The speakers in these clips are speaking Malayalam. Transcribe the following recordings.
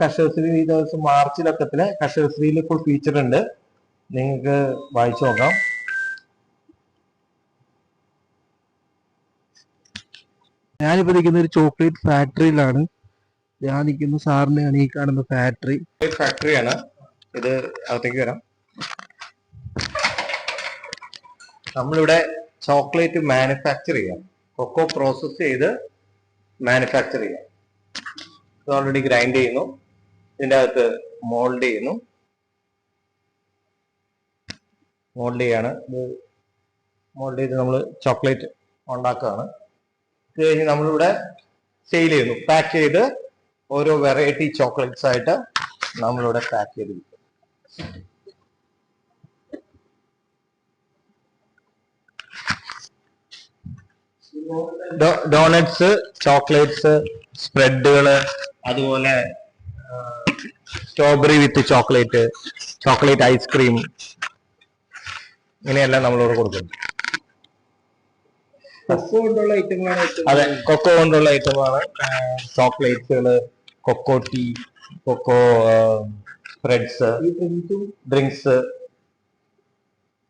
കർഷകശ്രീ ഈ ദിവസം മാർച്ചിലൊക്കത്തില് കർഷകശ്രീയിൽ ഇപ്പോൾ ഫീച്ചർ ഉണ്ട്, നിങ്ങൾക്ക് വായിച്ചു നോക്കാം. ഞാനിപ്പോ നിൽക്കുന്ന ഒരു ചോക്ലേറ്റ് ഫാക്ടറിയിലാണ്. ഞാൻ നിൽക്കുന്ന സാറിനെയാണ് ഈ കാണുന്ന ഫാക്ടറിയാണ് ഇത്. അകത്തേക്ക് വരാം. നമ്മളിവിടെ ചോക്ലേറ്റ് മാനുഫാക്ചർ ചെയ്യാം, കൊക്കോ പ്രോസസ് ചെയ്ത് മാനുഫാക്ചർ ചെയ്യാം. ഇത് ഓൾറെഡി ഗ്രൈൻഡ് ചെയ്യുന്നു, ഇതിൻ്റെ അകത്ത് മോൾഡ് ചെയ്യുന്നു. മോൾഡ് ചെയ്യാണ് ഇത്. മോൾഡ് ചെയ്ത് നമ്മൾ ചോക്ലേറ്റ് ഉണ്ടാക്കുകയാണ്. ഇത് കഴിഞ്ഞ് നമ്മളിവിടെ സെയിൽ ചെയ്യുന്നു, പാക്ക് ചെയ്ത് ഓരോ വെറൈറ്റി ചോക്ലേറ്റ്സ് ആയിട്ട് നമ്മളിവിടെ പാക്ക് ചെയ്ത് വിൽക്കും. ഡോണറ്റ്സ്, ചോക്ലേറ്റ്സ്, സ്പ്രെഡുകള്, അതുപോലെ സ്ട്രോബെറി വിത്ത് ചോക്ലേറ്റ്, ചോക്ലേറ്റ് ഐസ്ക്രീം, ഇങ്ങനെയെല്ലാം നമ്മളിവിടെ കൊടുക്കുന്നു. കൊക്കോ കൊണ്ടുള്ള ഐറ്റങ്ങളാണ്. അതെ, കൊക്കോ കൊണ്ടുള്ള ഐറ്റമാണ്. ചോക്ലേറ്റ്സുകള്, cocoa tea, cocoa spreads, drinks,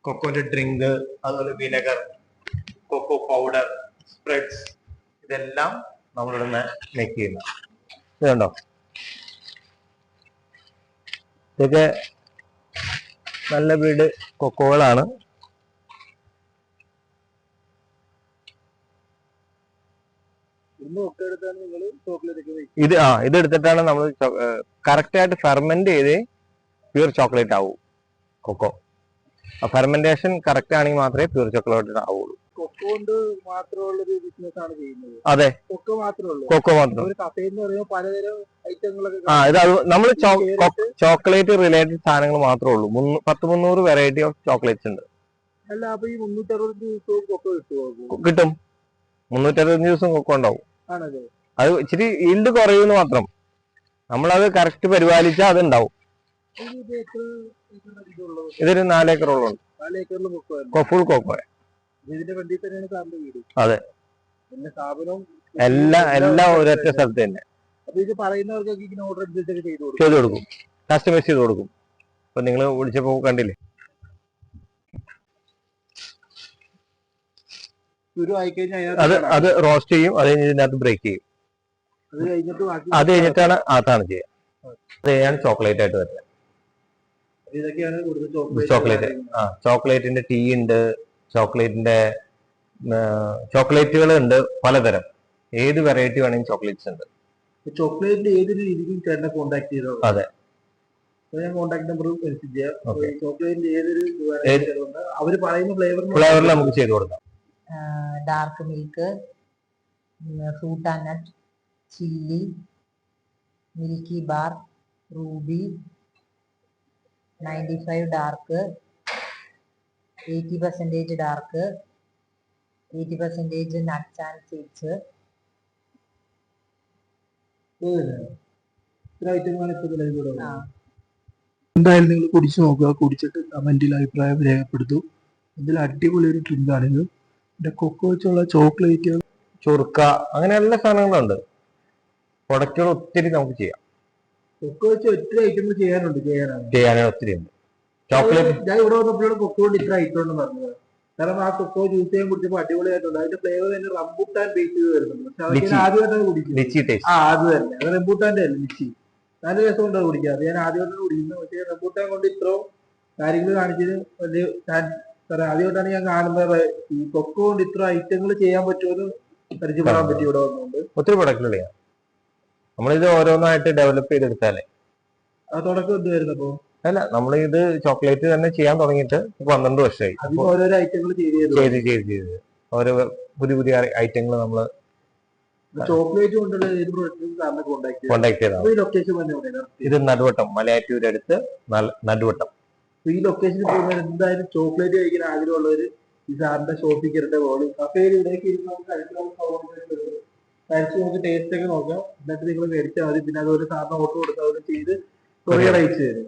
കൊക്കോന്റെ ഡ്രിങ്ക്, അതുപോലെ വിനെഗർ, കൊക്കോ പൗഡർ, സ്പ്രെഡ്സ്, ഇതെല്ലാം നമ്മളിവിടെ മേക്ക് ചെയ്യുന്ന. ഇതുണ്ടോ, ഇതൊക്കെ നല്ല ബ്രീഡ് കൊക്കോകളാണ്. ഇത് എടുത്തിട്ടാണ് നമ്മൾ കറക്റ്റ് ആയിട്ട് ഫെർമെന്റ് ചെയ്ത് പ്യൂർ ചോക്ലേറ്റ് ആവൂ കൊക്കോ. ഫെർമെന്റേഷൻ കറക്റ്റ് ആണെങ്കിൽ മാത്രമേ പ്യൂർ ചോക്ലേറ്റ് ആവുള്ളൂ. കൊക്കോ കൊണ്ട് മാത്രമുള്ള ഒരു ബിസിനസ് ആണ് ചെയ്യുന്നത്. അതെ, കൊക്കോ മാത്രമേ കൊക്കോ മാത്രം. പലതരം ഐറ്റങ്ങളൊക്കെ ഇത് നമ്മൾ ചോക്ലേറ്റ് റിലേറ്റഡ് സാധനങ്ങൾ മാത്രമേ ഉള്ളൂ. 300 വെറൈറ്റി ഓഫ് ചോക്ലേറ്റ്സ് ഉണ്ട്. അല്ല, അപ്പൊ ഈ 360 ദിവസവും കൊക്കോ കിട്ടുമോ? കിട്ടും, 360 ദിവസം കൊക്കോ ഉണ്ടാവും. അത് ഇച്ചിരി ഈൽഡ് കുറയുമെന്ന് മാത്രം. നമ്മളത് കറക്റ്റ് പരിപാലിച്ചാൽ അത് ഉണ്ടാവും. ഇതൊരു 4 ഏക്കറോളം ഉണ്ട്. 4 ഏക്കറിൽ ഫുൾ കൊക്കോ. അതെ, എല്ലാം ഒരൊറ്റ സ്ഥലത്ത് തന്നെ ചെയ്തു കൊടുക്കും, കസ്റ്റമൈസ് ചെയ്ത് കൊടുക്കും. ഇപ്പൊ നിങ്ങൾ വിളിച്ചപ്പോ കണ്ടില്ലേ, അത് റോസ്റ്റ് ചെയ്യും, അത് കഴിഞ്ഞ് ഇതിനകത്ത് ബ്രേക്ക് ചെയ്യും. അത് കഴിഞ്ഞിട്ടാണ് ചെയ്യുക. അത് ചെയ്യാണ് ചോക്ലേറ്റ് ആയിട്ട് വരുന്നത്. ചോക്ലേറ്റ്, ചോക്ലേറ്റിന്റെ ടീ ഉണ്ട്, ചോക്ലേറ്റുകൾ ഉണ്ട് പലതരം. ഏത് വെറൈറ്റി വേണമെങ്കിലും ചോക്ലേറ്റ്സ് ഉണ്ട്. ചോക്ലേറ്റിന്റെ ഏതൊരു രീതിക്കും ചേട്ടനെ കോൺടാക്ട് ചെയ്തോ. അതെ, ഞാൻ കോൺടാക്ട് നമ്പർ ചോക്ലേറ്റിന്റെ ഏതൊരു അവര് പറയുന്ന ഫ്ലേവറിൽ നമുക്ക് ചെയ്ത് കൊടുക്കാം. Dark milk, fruit and nut, chilli, milky bar, Ruby, 95 dark, 80% dark, 80% nuts and seeds. എന്തായാലും നിങ്ങൾ കുടിച്ചു നോക്കുക, കുടിച്ചിട്ട് കമന്റിൽ അഭിപ്രായം രേഖപ്പെടുത്തൂ. ഇതിൽ അടിപൊളി ഒരു ഡ്രിങ്ക് ആണിത്. പിന്നെ കൊക്കോ വെച്ചുള്ള ചോക്ലേറ്റ്, ചുർക്ക, അങ്ങനെ എല്ലാ സാധനങ്ങളുണ്ട്. പ്രൊഡക്റ്റുകൾ ഒത്തിരി നമുക്ക് ചെയ്യാം. കൊക്കോ വെച്ച് ഒത്തിരി ഐറ്റങ്ങൾ ചെയ്യാനാണ് ഒത്തിരി ഉണ്ട്. ചോക്ലേറ്റ് ഞാൻ ഇവിടെ വന്നപ്പോഴാണ് കൊക്കോ കൊണ്ട് ഇത്ര ഐറ്റം ഉണ്ടെന്ന് പറഞ്ഞത്. കാരണം ആ കൊക്കോ ജ്യൂസ് ചെയ്യാൻ കുടിച്ചപ്പോൾ അടിപൊളിയായിട്ടുണ്ട്. അതിന്റെ ഫ്ലേവർ തന്നെ റംബൂട്ടാൻ ബേസ് ചെയ്ത് വരുന്നുണ്ട്. പക്ഷെ അതൊക്കെ ആദ്യമായിട്ടാണ് കുടിക്കുന്നത്. അത് തന്നെ, അത് റംബൂട്ടാന്റെ അല്ല, ലിച്ചി. നല്ല രസം കൊണ്ടാണ് കുടിക്കുക. ഞാൻ ആദ്യമായിട്ടാണ് കുടിക്കുന്നത്. പക്ഷേ റംബൂട്ടാൻ കൊണ്ട് ഇത്രയും കാര്യങ്ങൾ കാണിച്ചത് വലിയ ആദ്യമായിട്ടാണ് ഞാൻ കാണുന്നത്. ഈ കൊക്കോ കൊണ്ട് ഇത്ര ഐറ്റങ്ങൾ ചെയ്യാൻ പറ്റുമെന്ന് പരിചയപ്പെടാൻ പറ്റി ഇവിടെ വന്നുകൊണ്ട്. ഒത്തിരി പ്രൊഡക്റ്റുകൾ ചെയ്യാം. നമ്മളിത് ഓരോന്നായിട്ട് ഡെവലപ്പ് ചെയ്തെടുത്താലേ. ആ തുടക്കം എന്തുവായിരുന്നപ്പോ? അല്ല, നമ്മളിത് ചോക്ലേറ്റ് തന്നെ ചെയ്യാൻ തുടങ്ങിയിട്ട് 12 വർഷമായി. ഓരോരോ ഐറ്റങ്ങൾ ചെയ്ത് ഓരോ പുതിയ ഐറ്റങ്ങൾ നമ്മള് ചോക്ലേറ്റ് കൊണ്ടുള്ള ഏത് പ്രൊഡക്റ്റും കോൺടാക്ട് ചെയ്താൽ. ഇത് നടുവട്ടം, മലയാറ്റൂര് അടുത്ത് നടുവട്ടം. ഈ ലൊക്കേഷനിൽ പോകുന്നവർ എന്തായാലും ചോക്ലേറ്റ് കഴിക്കാൻ ആഗ്രഹമുള്ളവര് ഈ സാറിന്റെ ഷോപ്പിൽ കയറിട്ട് പോകും. കഫേയിൽ ഇവിടേക്ക് ഇരുന്ന് നമുക്ക് ടേസ്റ്റ് ഒക്കെ നോക്കാം. എന്നിട്ട് നിങ്ങൾ മേടിച്ചാൽ മതി. പിന്നെ അതുപോലെ സാറിന് ഓർഡർ കൊടുത്താൽ ചെയ്ത് കൊറിയർ അയച്ചു തരും.